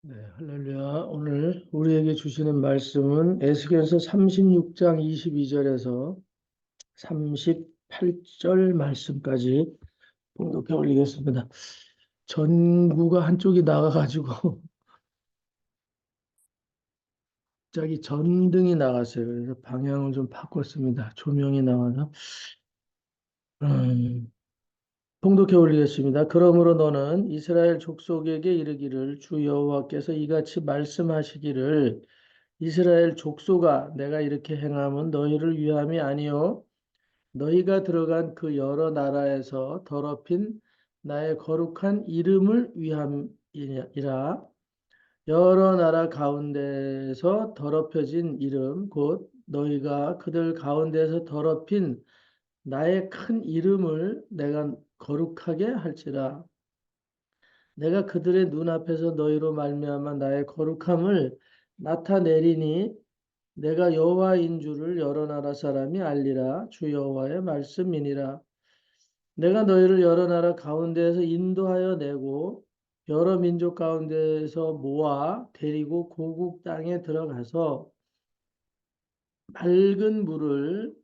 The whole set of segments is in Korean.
네, 할렐루야. 오늘 우리에게 주시는 말씀은 에스겔서 36장 22절에서 38절 말씀까지 봉독해 올리겠습니다. 전구가 한쪽이 나가가지고 갑자기 전등이 나갔어요. 그래서 방향을 좀 바꿨습니다. 조명이 나와서 음, 봉독해 올리겠습니다. 그러므로 너는 이스라엘 족속에게 이르기를 주 여호와께서 이같이 말씀하시기를 이스라엘 족속아 내가 이렇게 행함은 너희를 위함이 아니요 너희가 들어간 그 여러 나라에서 더럽힌 나의 거룩한 이름을 위함이라. 여러 나라 가운데서 더럽혀진 이름 곧 너희가 그들 가운데서 더럽힌 나의 큰 이름을 내가 거룩하게 할지라. 내가 그들의 눈앞에서 너희로 말미암아 나의 거룩함을 나타내리니 내가 여호와인 줄을 여러 나라 사람이 알리라. 주 여호와의 말씀이니라. 내가 너희를 여러 나라 가운데에서 인도하여 내고 여러 민족 가운데에서 모아 데리고 고국 땅에 들어가서 맑은 물을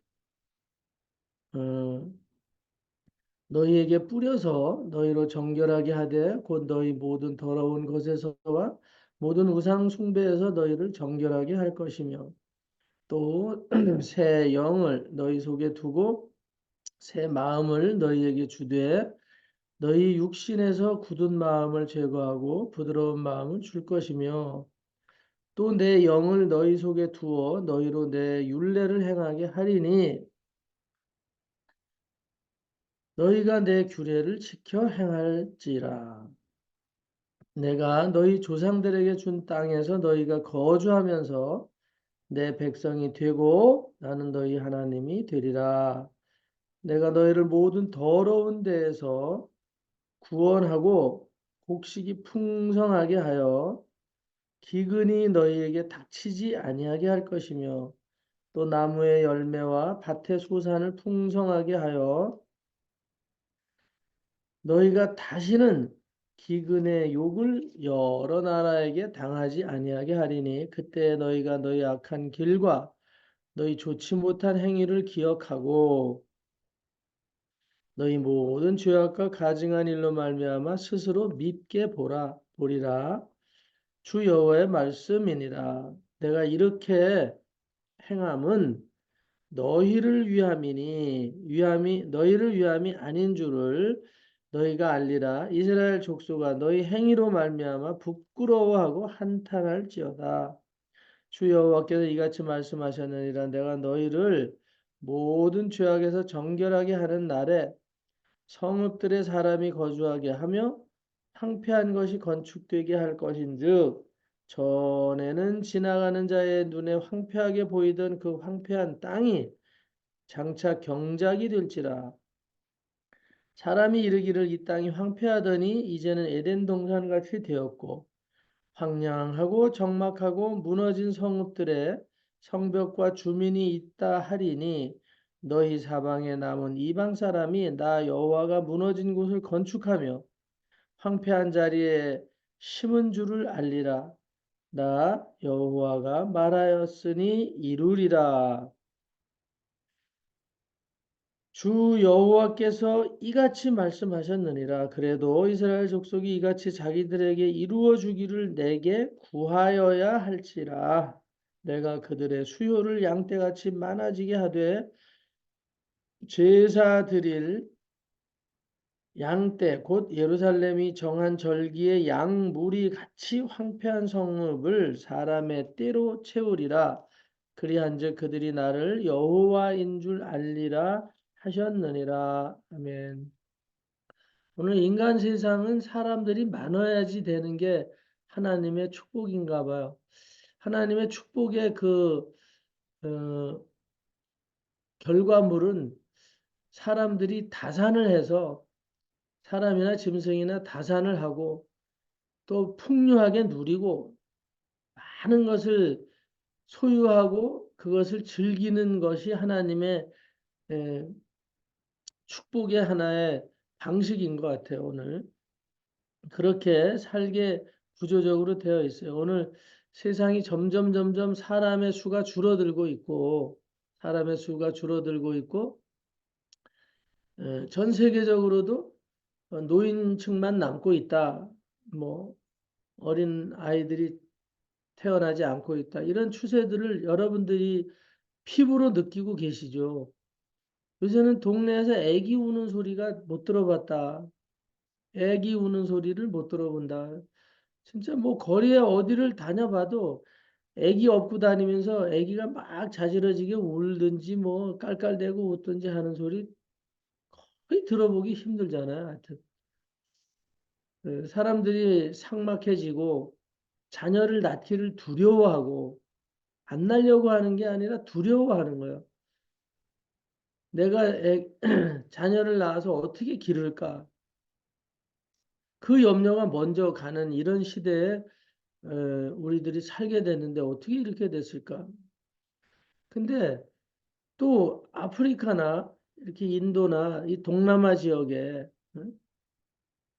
어, 너희에게 뿌려서 너희로 정결하게 하되 곧 너희 모든 더러운 것에서와 모든 우상 숭배에서 너희를 정결하게 할 것이며 또 새 영을 너희 속에 두고 새 마음을 너희에게 주되 너희 육신에서 굳은 마음을 제거하고 부드러운 마음을 줄 것이며 또 내 영을 너희 속에 두어 너희로 내 율례를 행하게 하리니 너희가 내 규례를 지켜 행할지라. 내가 너희 조상들에게 준 땅에서 너희가 거주하면서 내 백성이 되고 나는 너희 하나님이 되리라. 내가 너희를 모든 더러운 데에서 구원하고 곡식이 풍성하게 하여 기근이 너희에게 닥치지 아니하게 할 것이며 또 나무의 열매와 밭의 소산을 풍성하게 하여 너희가 다시는 기근의 욕을 여러 나라에게 당하지 아니하게 하리니 그때 너희가 너희 악한 길과 너희 좋지 못한 행위를 기억하고 너희 모든 죄악과 가증한 일로 말미암아 스스로 믿게 보리라. 주 여호와의 말씀이니라. 내가 이렇게 행함은 너희를 위함이 아닌 줄을 너희가 알리라. 이스라엘 족속아 너희 행위로 말미암아 부끄러워하고 한탄할지어다. 주 여호와께서 이같이 말씀하셨느니라. 내가 너희를 모든 죄악에서 정결하게 하는 날에 성읍들의 사람이 거주하게 하며 황폐한 것이 건축되게 할 것인즉 전에는 지나가는 자의 눈에 황폐하게 보이던 그 황폐한 땅이 장차 경작이 될지라. 사람이 이르기를 이 땅이 황폐하더니 이제는 에덴 동산같이 되었고 황량하고 적막하고 무너진 성읍들의 성벽과 주민이 있다 하리니 너희 사방에 남은 이방 사람이 나 여호와가 무너진 곳을 건축하며 황폐한 자리에 심은 줄을 알리라. 나 여호와가 말하였으니 이루리라. 주 여호와께서 이같이 말씀하셨느니라. 그래도 이스라엘 족속이 이같이 자기들에게 이루어 주기를 내게 구하여야 할지라. 내가 그들의 수요를 양떼같이 많아지게 하되 제사 드릴 양떼 곧 예루살렘이 정한 절기의 양무리 같이 황폐한 성읍을 사람의 떼로 채우리라. 그리한즉 그들이 나를 여호와인 줄 알리라 하셨느니라. 아멘. 오늘 인간 세상은 사람들이 많아야지 되는 게 하나님의 축복인가 봐요. 하나님의 축복의 어, 결과물은 사람들이 다산을 해서 사람이나 짐승이나 다산을 하고 또 풍요하게 누리고 많은 것을 소유하고 그것을 즐기는 것이 하나님의 에, 축복의 하나의 방식인 것 같아요, 오늘. 그렇게 살게 구조적으로 되어 있어요. 오늘 세상이 점점 사람의 수가 줄어들고 있고, 사람의 수가 줄어들고 있고, 전 세계적으로도 노인층만 남고 있다. 뭐, 어린 아이들이 태어나지 않고 있다. 이런 추세들을 여러분들이 피부로 느끼고 계시죠. 요새는 동네에서 애기 우는 소리가 못 들어봤다. 애기 우는 소리를 못 들어본다. 진짜 뭐 거리에 어디를 다녀봐도 애기 업고 다니면서 애기가 막 자지러지게 울든지 뭐 깔깔대고 웃든지 하는 소리 거의 들어보기 힘들잖아요. 하여튼 사람들이 삭막해지고 자녀를 낳기를 두려워하고 안 낳으려고 하는 게 아니라 두려워하는 거예요. 내가 자녀를 낳아서 어떻게 기를까? 그 염려가 먼저 가는 이런 시대에 우리들이 살게 됐는데 어떻게 이렇게 됐을까? 근데 또 아프리카나 이렇게 인도나 이 동남아 지역에 응?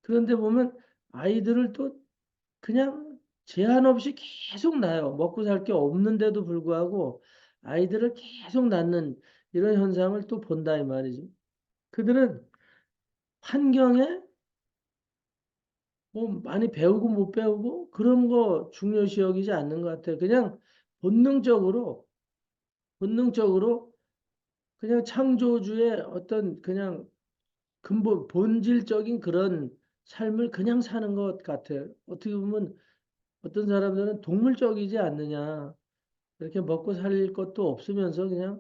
그런데 보면 아이들을 또 그냥 제한 없이 계속 낳아요. 먹고 살 게 없는데도 불구하고 아이들을 계속 낳는 이런 현상을 또 본다 이 말이죠. 그들은 환경에 뭐 많이 배우고 못 배우고 그런 거 중요시 여기지 않는 것 같아요. 그냥 본능적으로 본능적으로 그냥 창조주의 어떤 그냥 근본 본질적인 그런 삶을 그냥 사는 것 같아요. 어떻게 보면 어떤 사람들은 동물적이지 않느냐. 이렇게 먹고 살 것도 없으면서 그냥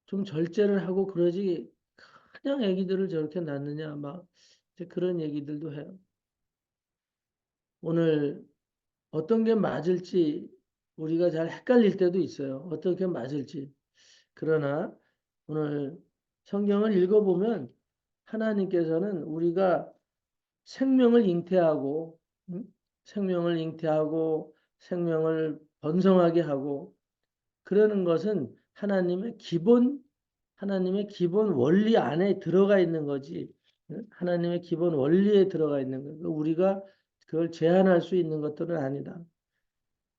좀 절제를 하고 그러지 그냥 애기들을 저렇게 낳느냐 막 이제 그런 얘기들도 해요. 오늘 어떤 게 맞을지 우리가 잘 헷갈릴 때도 있어요. 어떤 게 맞을지. 그러나 오늘 성경을 읽어보면 하나님께서는 우리가 생명을 잉태하고, 생명을 잉태하고, 생명을 번성하게 하고, 그러는 것은 하나님의 기본 원리 안에 들어가 있는 거지. 하나님의 기본 원리에 들어가 있는 거. 우리가 그걸 제한할 수 있는 것들은 아니다.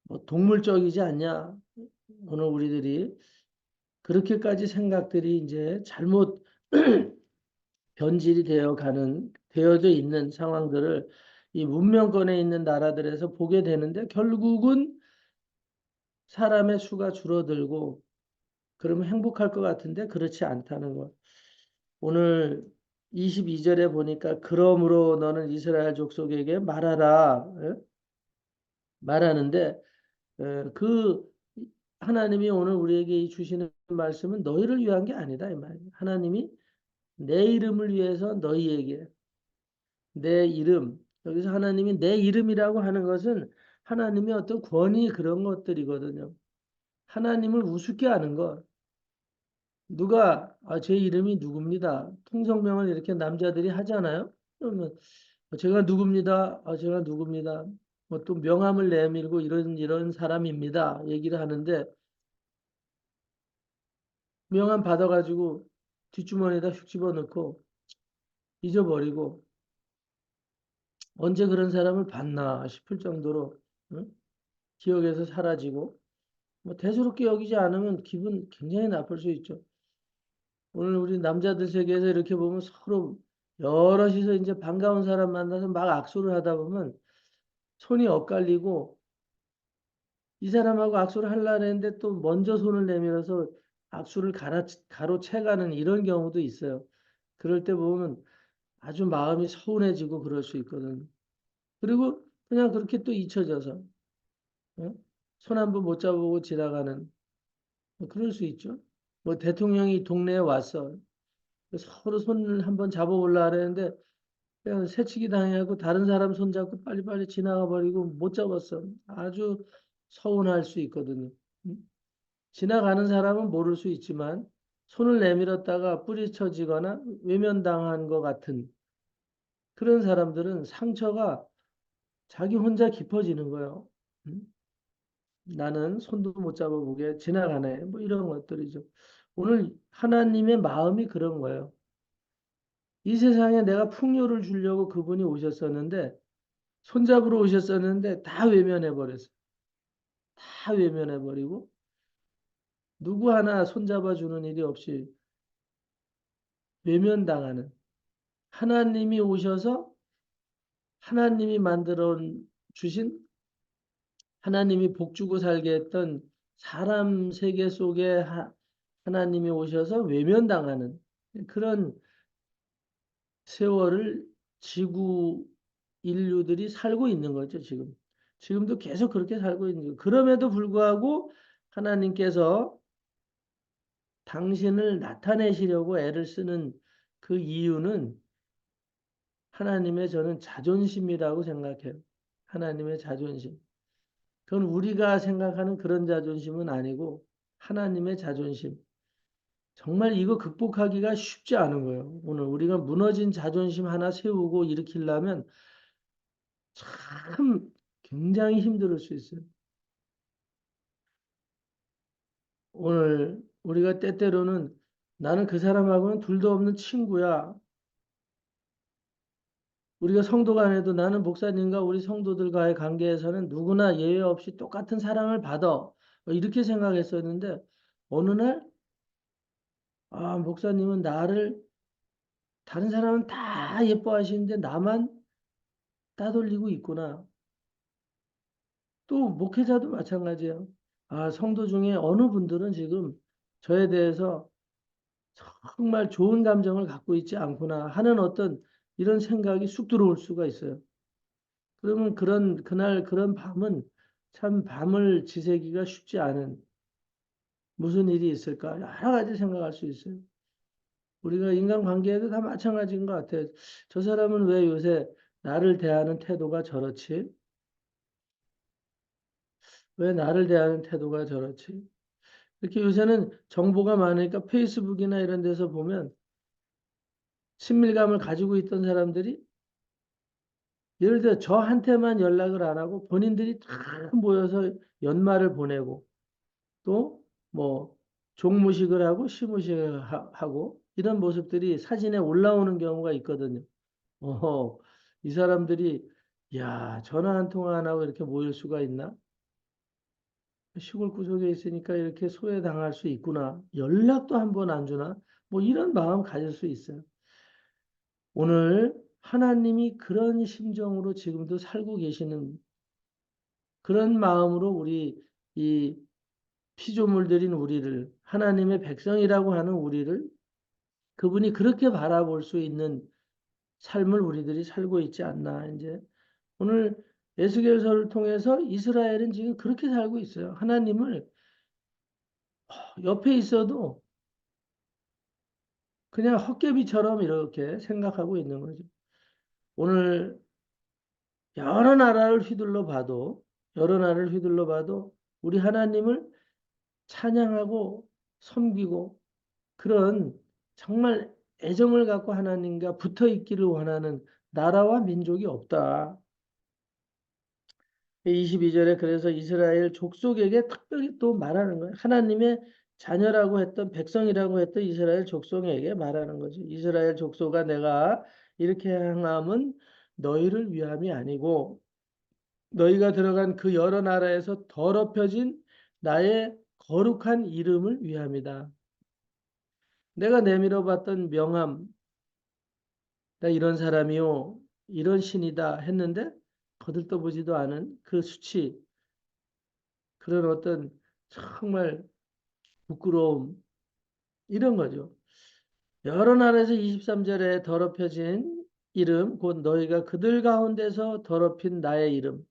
뭐 동물적이지 않냐? 오늘 우리들이 그렇게까지 생각들이 이제 잘못 변질이 되어져 있는 상황들을 이 문명권에 있는 나라들에서 보게 되는데 결국은 사람의 수가 줄어들고 그러면 행복할 것 같은데 그렇지 않다는 것. 오늘 22절에 보니까 그러므로 너는 이스라엘 족속에게 말하라. 말하는데 그 하나님이 오늘 우리에게 주시는 말씀은 너희를 위한 게 아니다 이 말이에요. 하나님이 내 이름을 위해서 너희에게 내 이름 여기서 하나님이 내 이름이라고 하는 것은 하나님의 어떤 권위 그런 것들이거든요. 하나님을 우습게 하는 것. 누가 제 이름이 누굽니다. 통성명을 이렇게 남자들이 하잖아요. 그러면 제가 누굽니다. 제가 누굽니다. 뭐 또 명함을 내밀고 이런 사람입니다. 얘기를 하는데 명함 받아가지고 뒷주머니에다 휙 집어넣고 잊어버리고 언제 그런 사람을 봤나 싶을 정도로 응? 기억에서 사라지고 뭐 대수롭게 여기지 않으면 기분 굉장히 나쁠 수 있죠. 오늘 우리 남자들 세계에서 이렇게 보면 서로 여럿이서 이제 반가운 사람 만나서 막 악수를 하다 보면 손이 엇갈리고 이 사람하고 악수를 하려고 했는데 또 먼저 손을 내밀어서 악수를 가로채가는 이런 경우도 있어요. 그럴 때 보면 아주 마음이 서운해지고 그럴 수 있거든. 그리고 그냥 그렇게 또 잊혀져서 손 한 번 못 잡아보고 지나가는 뭐 그럴 수 있죠. 뭐 대통령이 동네에 왔어. 서로 손을 한번 잡아보려고 하는데 그냥 새치기 당해갖고 다른 사람 손 잡고 빨리빨리 지나가 버리고 못 잡았어. 아주 서운할 수 있거든요. 음? 지나가는 사람은 모를 수 있지만 손을 내밀었다가 뿌리쳐지거나 외면당한 것 같은 그런 사람들은 상처가 자기 혼자 깊어지는 거예요. 음? 나는 손도 못 잡아보게 지나가네. 뭐 이런 것들이죠. 오늘 하나님의 마음이 그런 거예요. 이 세상에 내가 풍요를 주려고 그분이 오셨었는데 손잡으러 오셨었는데 다 외면해 버렸어. 다 외면해 버리고 누구 하나 손잡아 주는 일이 없이 외면당하는 하나님이 오셔서 하나님이 만들어 주신 하나님이 복 주고 살게 했던 사람 세계 속에 하나님이 오셔서 외면당하는 그런 세월을 지구 인류들이 살고 있는 거죠, 지금. 지금도 계속 그렇게 살고 있는 거예요. 그럼에도 불구하고 하나님께서 당신을 나타내시려고 애를 쓰는 그 이유는 하나님의 저는 자존심이라고 생각해요. 하나님의 자존심. 그건 우리가 생각하는 그런 자존심은 아니고 하나님의 자존심. 정말 이거 극복하기가 쉽지 않은 거예요. 오늘 우리가 무너진 자존심 하나 세우고 일으키려면 참 굉장히 힘들 수 있어요. 오늘 우리가 때때로는 나는 그 사람하고는 둘도 없는 친구야. 우리가 성도 간에도 나는 목사님과 우리 성도들과의 관계에서는 누구나 예외 없이 똑같은 사랑을 받아. 이렇게 생각했었는데 어느 날, 아, 목사님은 나를 다른 사람은 다 예뻐하시는데 나만 따돌리고 있구나. 또 목회자도 마찬가지예요. 아, 성도 중에 어느 분들은 지금 저에 대해서 정말 좋은 감정을 갖고 있지 않구나 하는 어떤 이런 생각이 쑥 들어올 수가 있어요. 그러면 그날 그런 밤은 참 밤을 지새기가 쉽지 않은 무슨 일이 있을까? 여러 가지 생각할 수 있어요. 우리가 인간관계에도 다 마찬가지인 것 같아요. 저 사람은 왜 요새 나를 대하는 태도가 저렇지? 왜 나를 대하는 태도가 저렇지? 이렇게 요새는 정보가 많으니까 페이스북이나 이런 데서 보면 친밀감을 가지고 있던 사람들이 예를 들어 저한테만 연락을 안 하고 본인들이 다 모여서 연말을 보내고 또 뭐 종무식을 하고 시무식을 하고 이런 모습들이 사진에 올라오는 경우가 있거든요. 이 사람들이 야, 전화 한 통화 안 하고 이렇게 모일 수가 있나? 시골 구석에 있으니까 이렇게 소외당할 수 있구나. 연락도 한 번 안 주나? 뭐 이런 마음 가질 수 있어요. 오늘 하나님이 그런 심정으로 지금도 살고 계시는 그런 마음으로 우리 이 피조물들인 우리를 하나님의 백성이라고 하는 우리를 그분이 그렇게 바라볼 수 있는 삶을 우리들이 살고 있지 않나. 이제 오늘 에스겔서를 통해서 이스라엘은 지금 그렇게 살고 있어요. 하나님을 옆에 있어도 그냥 헛개비처럼 이렇게 생각하고 있는 거죠. 오늘 여러 나라를 휘둘러 봐도 여러 나라를 휘둘러 봐도 우리 하나님을 찬양하고 섬기고 그런 정말 애정을 갖고 하나님과 붙어 있기를 원하는 나라와 민족이 없다. 22절에 그래서 이스라엘 족속에게 특별히 또 말하는 거예요. 하나님의 자녀라고 했던 백성이라고 했던 이스라엘 족속에게 말하는 거죠. 이스라엘 족속아 내가 이렇게 행함은 너희를 위함이 아니고 너희가 들어간 그 여러 나라에서 더럽혀진 나의 거룩한 이름을 위함이다. 내가 내밀어 봤던 명함, 나 이런 사람이요, 이런 신이다 했는데 거들떠보지도 않은 그 수치, 그런 어떤 정말 부끄러움, 이런 거죠. 여러 나라에서 23절에 더럽혀진 이름, 곧 너희가 그들 가운데서 더럽힌 나의 이름.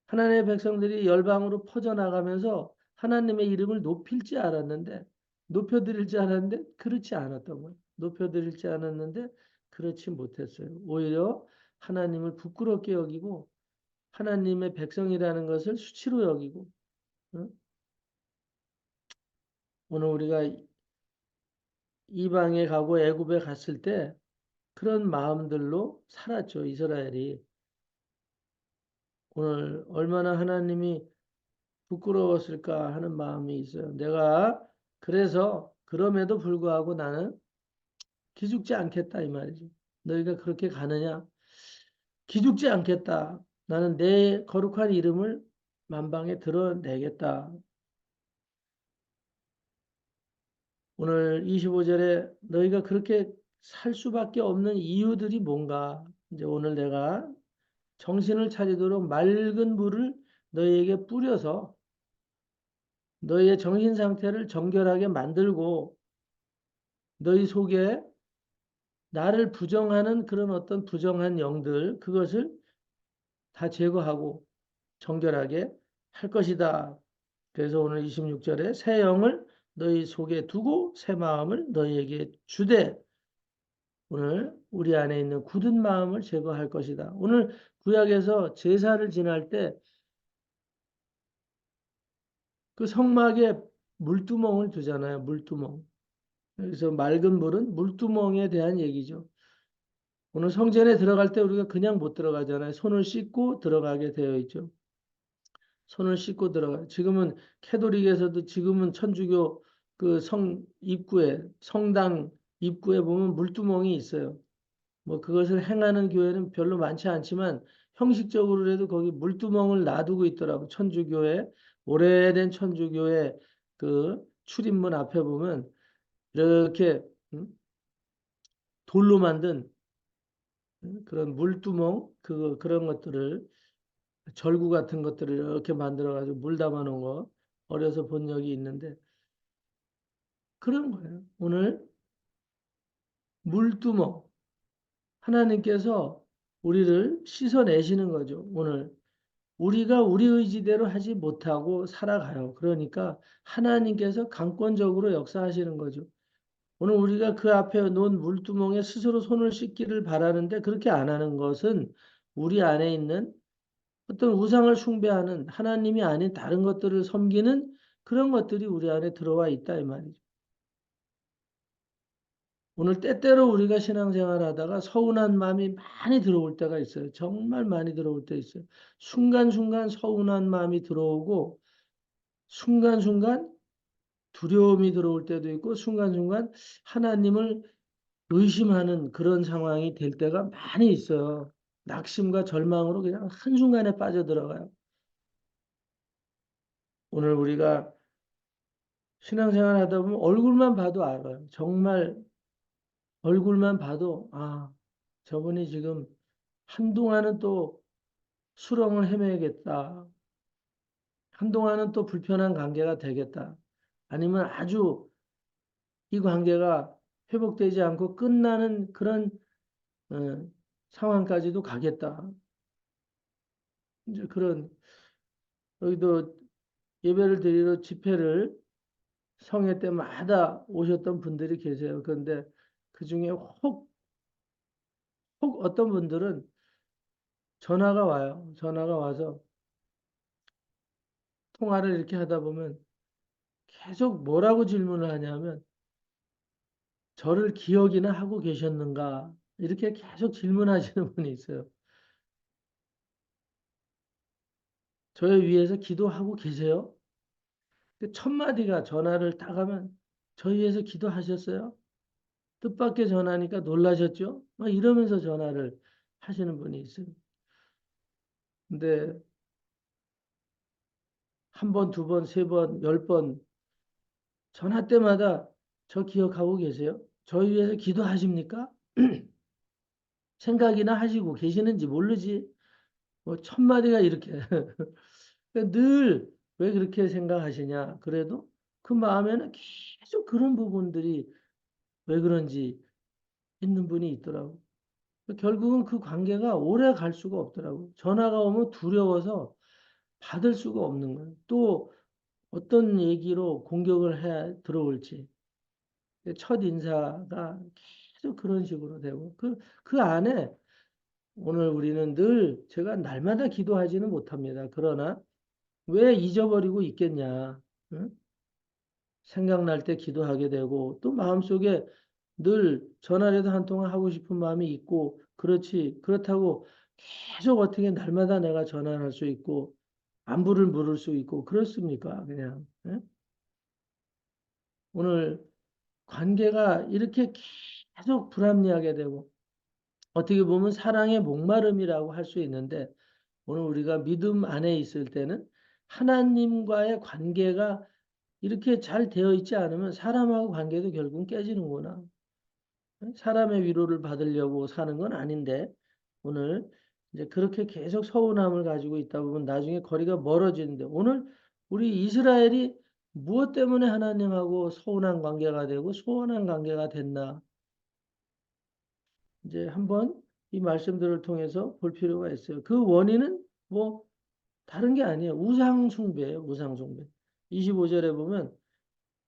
하나님의 백성들이 열방으로 퍼져나가면서 하나님의 이름을 높일 줄 알았는데, 높여드릴 줄 알았는데, 그렇지 않았던 거예요. 높여드릴 줄 알았는데, 그렇지 못했어요. 오히려 하나님을 부끄럽게 여기고, 하나님의 백성이라는 것을 수치로 여기고, 어? 오늘 우리가 이방에 가고 애굽에 갔을 때 그런 마음들로 살았죠, 이스라엘이. 오늘 얼마나 하나님이 부끄러웠을까 하는 마음이 있어요. 내가 그래서 그럼에도 불구하고 나는 기죽지 않겠다 이 말이죠. 너희가 그렇게 가느냐? 기죽지 않겠다. 나는 내 거룩한 이름을 만방에 드러내겠다. 오늘 25절에 너희가 그렇게 살 수밖에 없는 이유들이 뭔가? 이제 오늘 내가 정신을 차리도록 맑은 물을 너희에게 뿌려서 너희의 정신 상태를 정결하게 만들고 너희 속에 나를 부정하는 그런 어떤 부정한 영들 그것을 다 제거하고 정결하게 할 것이다. 그래서 오늘 26절에 새 영을 너희 속에 두고 새 마음을 너희에게 주되 오늘 우리 안에 있는 굳은 마음을 제거할 것이다. 오늘 구약에서 제사를 지날 때 그 성막에 물두멍을 두잖아요. 물두멍. 그래서 맑은 물은 물두멍에 대한 얘기죠. 오늘 성전에 들어갈 때 우리가 그냥 못 들어가잖아요. 손을 씻고 들어가게 되어 있죠. 손을 씻고 들어가요. 지금은 캐톨릭에서도 지금은 천주교 그 성 입구에 성당 입구에 보면 물두멍이 있어요. 뭐 그것을 행하는 교회는 별로 많지 않지만 형식적으로라도 거기 물두멍을 놔두고 있더라고. 천주교회 오래된 천주교회 그 출입문 앞에 보면 이렇게 돌로 만든 그런 물두멍 그런 것들을 절구 같은 것들을 이렇게 만들어 가지고 물 담아 놓은 거 어려서 본 적이 있는데 그런 거예요. 오늘 물두멍 하나님께서 우리를 씻어내시는 거죠. 오늘 우리가 우리 의지대로 하지 못하고 살아가요. 그러니까 하나님께서 강권적으로 역사하시는 거죠. 오늘 우리가 그 앞에 놓은 물두멍에 스스로 손을 씻기를 바라는데 그렇게 안 하는 것은 우리 안에 있는 어떤 우상을 숭배하는 하나님이 아닌 다른 것들을 섬기는 그런 것들이 우리 안에 들어와 있다 이 말이죠. 오늘 때때로 우리가 신앙생활 하다가 서운한 마음이 많이 들어올 때가 있어요. 정말 많이 들어올 때 있어요. 순간순간 서운한 마음이 들어오고 순간순간 두려움이 들어올 때도 있고 순간순간 하나님을 의심하는 그런 상황이 될 때가 많이 있어요. 낙심과 절망으로 그냥 한순간에 빠져들어가요. 오늘 우리가 신앙생활 하다 보면 얼굴만 봐도 알아요. 정말 얼굴만 봐도 아, 저분이 지금 한동안은 또 수렁을 헤매겠다. 한동안은 또 불편한 관계가 되겠다. 아니면 아주 이 관계가 회복되지 않고 끝나는 그런 어, 상황까지도 가겠다. 이제 그런 여기도 예배를 드리러 집회를 성회 때마다 오셨던 분들이 계세요. 그런데 그 중에 혹 어떤 분들은 전화가 와요. 전화가 와서 통화를 이렇게 하다 보면 계속 뭐라고 질문을 하냐면 저를 기억이나 하고 계셨는가? 이렇게 계속 질문하시는 분이 있어요. 저에 위해서 기도하고 계세요? 첫 마디가 전화를 딱 하면 저 위해서 기도하셨어요? 뜻밖의 전화니까 놀라셨죠? 막 이러면서 전화를 하시는 분이 있어요. 근데 한 번, 두 번, 세 번, 열 번 전화 때마다 저 기억하고 계세요? 저 위해서 기도하십니까? 생각이나 하시고 계시는지 모르지. 뭐 첫마디가 이렇게. 늘 왜 그렇게 생각하시냐? 그래도 그 마음에는 계속 그런 부분들이 왜 그런지 있는 분이 있더라고. 결국은 그 관계가 오래 갈 수가 없더라고. 전화가 오면 두려워서 받을 수가 없는 거예요. 또 어떤 얘기로 공격을 해 들어올지. 첫 인사가 계속 그런 식으로 되고 그 안에 오늘 우리는 늘 제가 날마다 기도하지는 못합니다. 그러나 왜 잊어버리고 있겠냐? 응? 생각날 때 기도하게 되고 또 마음속에 늘 전화라도 한 통화 하고 싶은 마음이 있고 그렇지 그렇다고 계속 어떻게 날마다 내가 전화를 할 수 있고 안부를 물을 수 있고 그렇습니까? 그냥 응? 오늘 관계가 이렇게 계속 불합리하게 되고 어떻게 보면 사랑의 목마름이라고 할 수 있는데 오늘 우리가 믿음 안에 있을 때는 하나님과의 관계가 이렇게 잘 되어 있지 않으면 사람하고 관계도 결국은 깨지는구나. 사람의 위로를 받으려고 사는 건 아닌데 오늘 이제 그렇게 계속 서운함을 가지고 있다 보면 나중에 거리가 멀어지는데 오늘 우리 이스라엘이 무엇 때문에 하나님하고 서운한 관계가 되고 소원한 관계가 됐나 이제 한번 이 말씀들을 통해서 볼 필요가 있어요. 그 원인은 뭐 다른 게 아니에요. 우상 숭배예요. 우상 숭배. 25절에 보면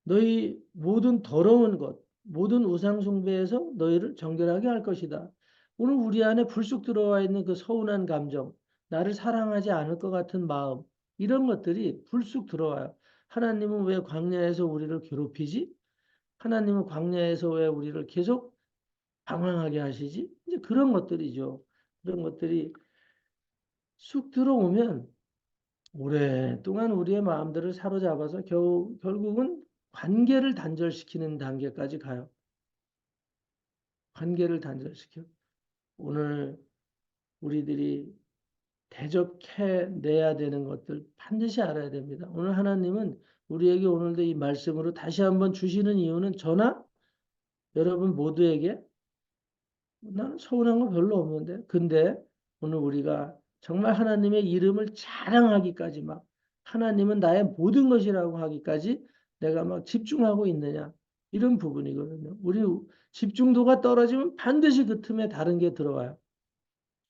너희 모든 더러운 것, 모든 우상 숭배에서 너희를 정결하게 할 것이다. 오늘 우리 안에 불쑥 들어와 있는 그 서운한 감정, 나를 사랑하지 않을 것 같은 마음, 이런 것들이 불쑥 들어와요. 하나님은 왜 광야에서 우리를 괴롭히지? 하나님은 광야에서 왜 우리를 계속 방황하게 하시지? 이제 그런 것들이죠. 그런 것들이 쑥 들어오면 오랫동안 우리의 마음들을 사로잡아서 결국은 관계를 단절시키는 단계까지 가요. 관계를 단절시켜. 오늘 우리들이 대적해내야 되는 것들 반드시 알아야 됩니다. 오늘 하나님은 우리에게 오늘도 이 말씀으로 다시 한번 주시는 이유는 저나 여러분 모두에게 나는 서운한 거 별로 없는데. 근데 오늘 우리가 정말 하나님의 이름을 자랑하기까지 막 하나님은 나의 모든 것이라고 하기까지 내가 막 집중하고 있느냐. 이런 부분이거든요. 우리 집중도가 떨어지면 반드시 그 틈에 다른 게 들어와요.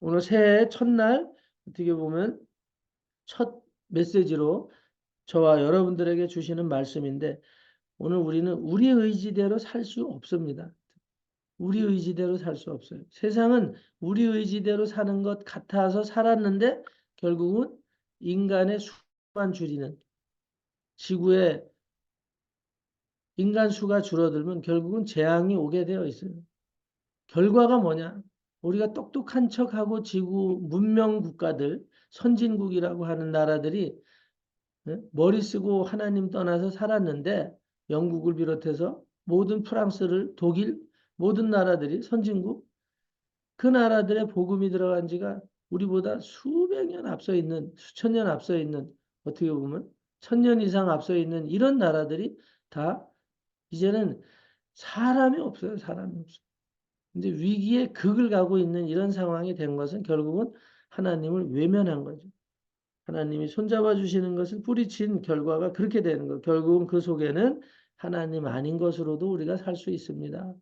오늘 새해 첫날 어떻게 보면 첫 메시지로 저와 여러분들에게 주시는 말씀인데 오늘 우리는 우리 의지대로 살 수 없습니다. 우리 의지대로 살 수 없어요. 세상은 우리 의지대로 사는 것 같아서 살았는데 결국은 인간의 수만 줄이는 지구에 인간 수가 줄어들면 결국은 재앙이 오게 되어 있어요. 결과가 뭐냐? 우리가 똑똑한 척하고 지구 문명 국가들, 선진국이라고 하는 나라들이 머리 쓰고 하나님 떠나서 살았는데 영국을 비롯해서 모든 프랑스를 독일 모든 나라들이 선진국 그 나라들의 복음이 들어간 지가 우리보다 수백 년 앞서 있는, 수천 년 앞서 있는, 어떻게 보면 천 년 이상 앞서 있는 이런 나라들이 다 이제는 사람이 없어요. 사람이 없어요. 이제 위기의 극을 가고 있는 이런 상황이 된 것은 결국은 하나님을 외면한 거죠. 하나님이 손잡아 주시는 것을 뿌리친 결과가 그렇게 되는 거예요. 결국은 그 속에는 하나님 아닌 것으로도 우리가 살 수 있습니다.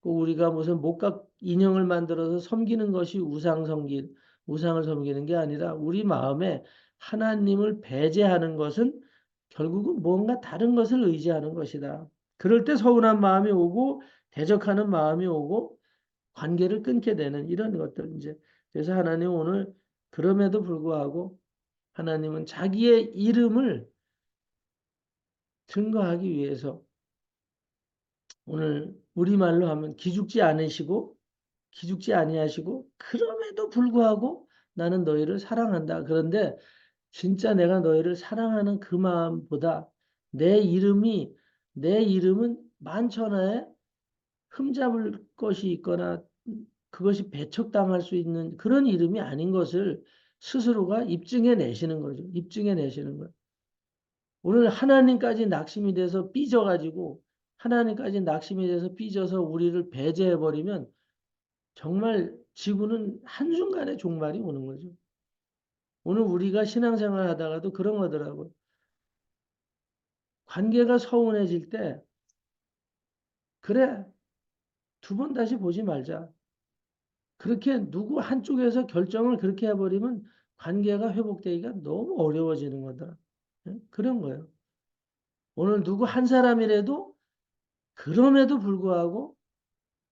꼭 우리가 무슨 목각 인형을 만들어서 섬기는 것이 우상을 섬기는 게 아니라 우리 마음에 하나님을 배제하는 것은 결국은 뭔가 다른 것을 의지하는 것이다. 그럴 때 서운한 마음이 오고 대적하는 마음이 오고 관계를 끊게 되는 이런 것들 이제 그래서 하나님 오늘 그럼에도 불구하고 하나님은 자기의 이름을 증거하기 위해서 오늘 우리말로 하면 기죽지 않으시고 기죽지 아니하시고 그럼에도 불구하고 나는 너희를 사랑한다. 그런데 진짜 내가 너희를 사랑하는 그 마음보다 내 이름이 내 이름은 만천하에 흠잡을 것이 있거나 그것이 배척당할 수 있는 그런 이름이 아닌 것을 스스로가 입증해 내시는 거죠. 입증해 내시는 거예요. 오늘 하나님까지 낙심이 돼서 삐져가지고 하나님까지 낙심이 돼서 삐져서 우리를 배제해버리면 정말 지구는 한순간에 종말이 오는 거죠. 오늘 우리가 신앙생활 하다가도 그런 거더라고요. 관계가 서운해질 때, 그래, 두 번 다시 보지 말자. 그렇게 누구 한쪽에서 결정을 그렇게 해버리면 관계가 회복되기가 너무 어려워지는 거더라. 그런 거예요. 오늘 누구 한 사람이라도 그럼에도 불구하고,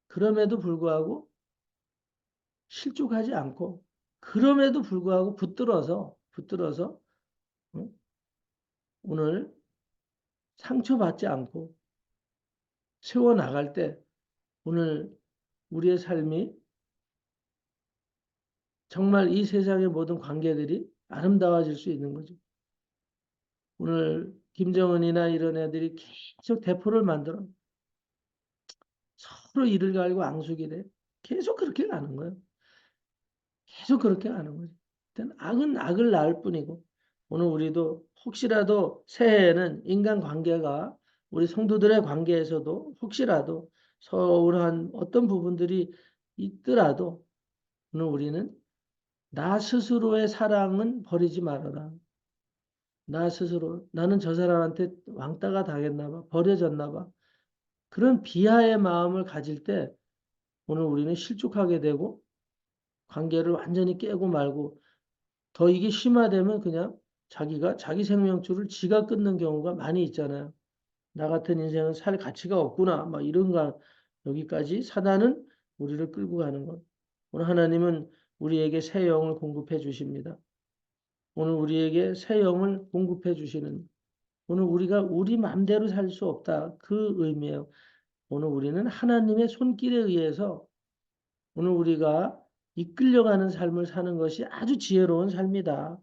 그럼에도 불구하고 실족하지 않고, 그럼에도 불구하고 붙들어서, 응? 오늘 상처받지 않고 세워나갈 때 오늘 우리의 삶이 정말 이 세상의 모든 관계들이 아름다워질 수 있는 거죠. 오늘 김정은이나 이런 애들이 계속 대포를 만들어 서로 이를 갈고 앙숙이 돼. 계속 그렇게 가는 거예요. 계속 그렇게 가는 거죠. 일단 악은 악을 낳을 뿐이고 오늘 우리도 혹시라도 새해에는 인간관계가 우리 성도들의 관계에서도 혹시라도 서운한 어떤 부분들이 있더라도 오늘 우리는 나 스스로의 사랑은 버리지 말아라. 나 스스로 나는 저 사람한테 왕따가 당했나 봐. 버려졌나 봐. 그런 비하의 마음을 가질 때 오늘 우리는 실족하게 되고 관계를 완전히 깨고 말고 더 이게 심화되면 그냥 자기가 자기 생명줄을 지가 끊는 경우가 많이 있잖아요. 나 같은 인생은 살 가치가 없구나. 막 이런가 여기까지 사단은 우리를 끌고 가는 것. 오늘 하나님은 우리에게 새 영을 공급해 주십니다. 오늘 우리에게 새 영을 공급해 주시는 오늘 우리가 우리 마음대로 살 수 없다. 그 의미예요. 오늘 우리는 하나님의 손길에 의해서 오늘 우리가 이끌려가는 삶을 사는 것이 아주 지혜로운 삶이다.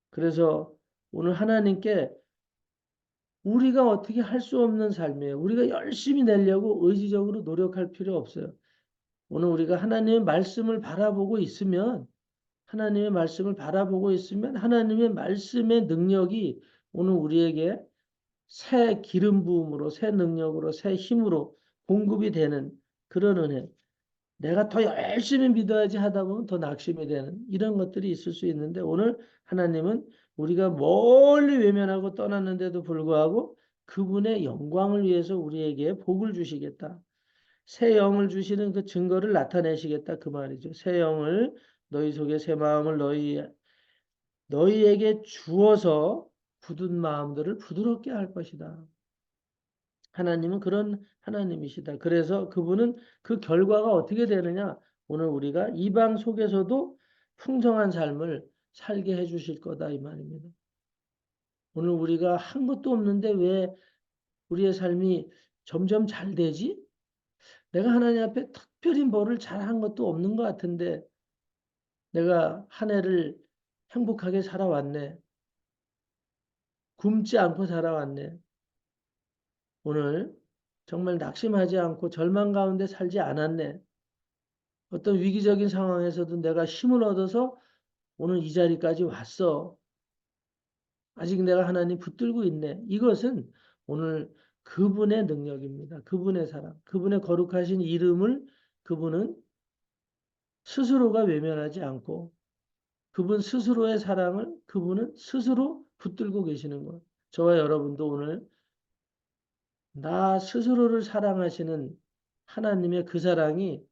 그래서 오늘 하나님께 우리가 어떻게 할 수 없는 삶이에요. 우리가 열심히 내려고 의지적으로 노력할 필요 없어요. 오늘 우리가 하나님의 말씀을 바라보고 있으면 하나님의 말씀을 바라보고 있으면 하나님의 말씀의 능력이 오늘 우리에게 새 기름 부음으로 새 능력으로 새 힘으로 공급이 되는 그런 은혜. 내가 더 열심히 믿어야지 하다 보면 더 낙심이 되는 이런 것들이 있을 수 있는데 오늘 하나님은 우리가 멀리 외면하고 떠났는데도 불구하고 그분의 영광을 위해서 우리에게 복을 주시겠다. 새 영을 주시는 그 증거를 나타내시겠다 그 말이죠. 새 영을 너희 속에 새 마음을 너희에게 주어서 굳은 마음들을 부드럽게 할 것이다. 하나님은 그런 하나님이시다. 그래서 그분은 그 결과가 어떻게 되느냐? 오늘 우리가 이방 속에서도 풍성한 삶을 살게 해 주실 거다 이 말입니다. 오늘 우리가 한 것도 없는데 왜 우리의 삶이 점점 잘 되지? 내가 하나님 앞에 특별히 뭐를 잘한 것도 없는 것 같은데 내가 한 해를 행복하게 살아왔네. 굶지 않고 살아왔네. 오늘 정말 낙심하지 않고 절망 가운데 살지 않았네. 어떤 위기적인 상황에서도 내가 힘을 얻어서 오늘 이 자리까지 왔어. 아직 내가 하나님 붙들고 있네. 이것은 오늘 그분의 능력입니다. 그분의 사랑, 그분의 거룩하신 이름을 그분은 스스로가 외면하지 않고 그분 스스로의 사랑을 그분은 스스로 붙들고 계시는 것. 저와 여러분도 오늘 나 스스로를 사랑하시는 하나님의 그 사랑이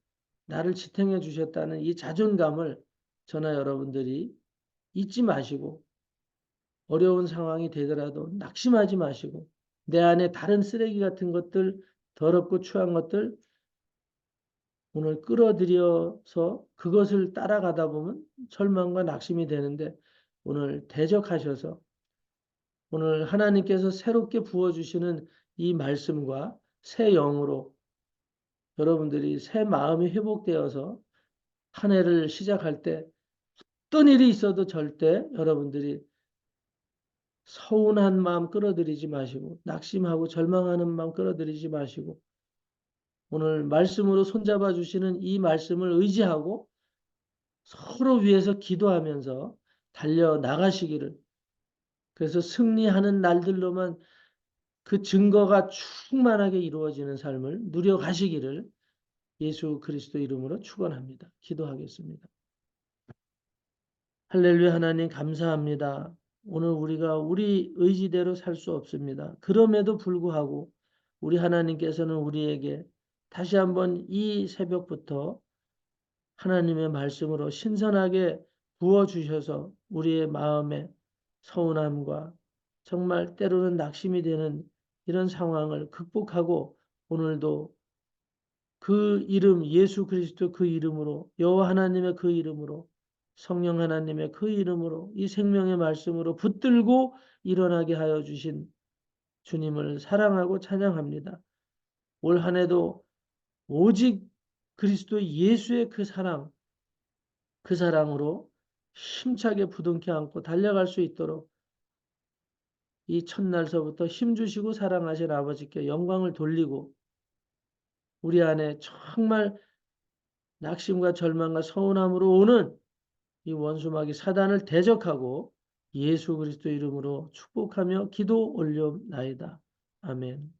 나를 지탱해 주셨다는 이 자존감을 저나 여러분들이 잊지 마시고 어려운 상황이 되더라도 낙심하지 마시고 내 안에 다른 쓰레기 같은 것들 더럽고 추한 것들 오늘 끌어들여서 그것을 따라가다 보면 절망과 낙심이 되는데 오늘 대적하셔서 오늘 하나님께서 새롭게 부어주시는 이 말씀과 새 영으로 여러분들이 새 마음이 회복되어서 한 해를 시작할 때 어떤 일이 있어도 절대 여러분들이 서운한 마음 끌어들이지 마시고 낙심하고 절망하는 마음 끌어들이지 마시고 오늘 말씀으로 손잡아 주시는 이 말씀을 의지하고 서로 위해서 기도하면서 달려 나가시기를 그래서 승리하는 날들로만 그 증거가 충만하게 이루어지는 삶을 누려가시기를 예수 그리스도 이름으로 축원합니다. 기도하겠습니다. 할렐루야 하나님 감사합니다. 오늘 우리가 우리 의지대로 살 수 없습니다. 그럼에도 불구하고 우리 하나님께서는 우리에게 다시 한번 이 새벽부터 하나님의 말씀으로 신선하게 부어주셔서 우리의 마음에 서운함과 정말 때로는 낙심이 되는 이런 상황을 극복하고 오늘도 그 이름 예수 그리스도 그 이름으로 여호와 하나님의 그 이름으로 성령 하나님의 그 이름으로 이 생명의 말씀으로 붙들고 일어나게 하여 주신 주님을 사랑하고 찬양합니다. 올 한 해도 오직 그리스도 예수의 그 사랑, 그 사랑으로 힘차게 부둥켜 안고 달려갈 수 있도록 이 첫날서부터 힘주시고 사랑하신 아버지께 영광을 돌리고 우리 안에 정말 낙심과 절망과 서운함으로 오는 이 원수마귀 사단을 대적하고 예수 그리스도 이름으로 축복하며 기도 올려나이다. 아멘.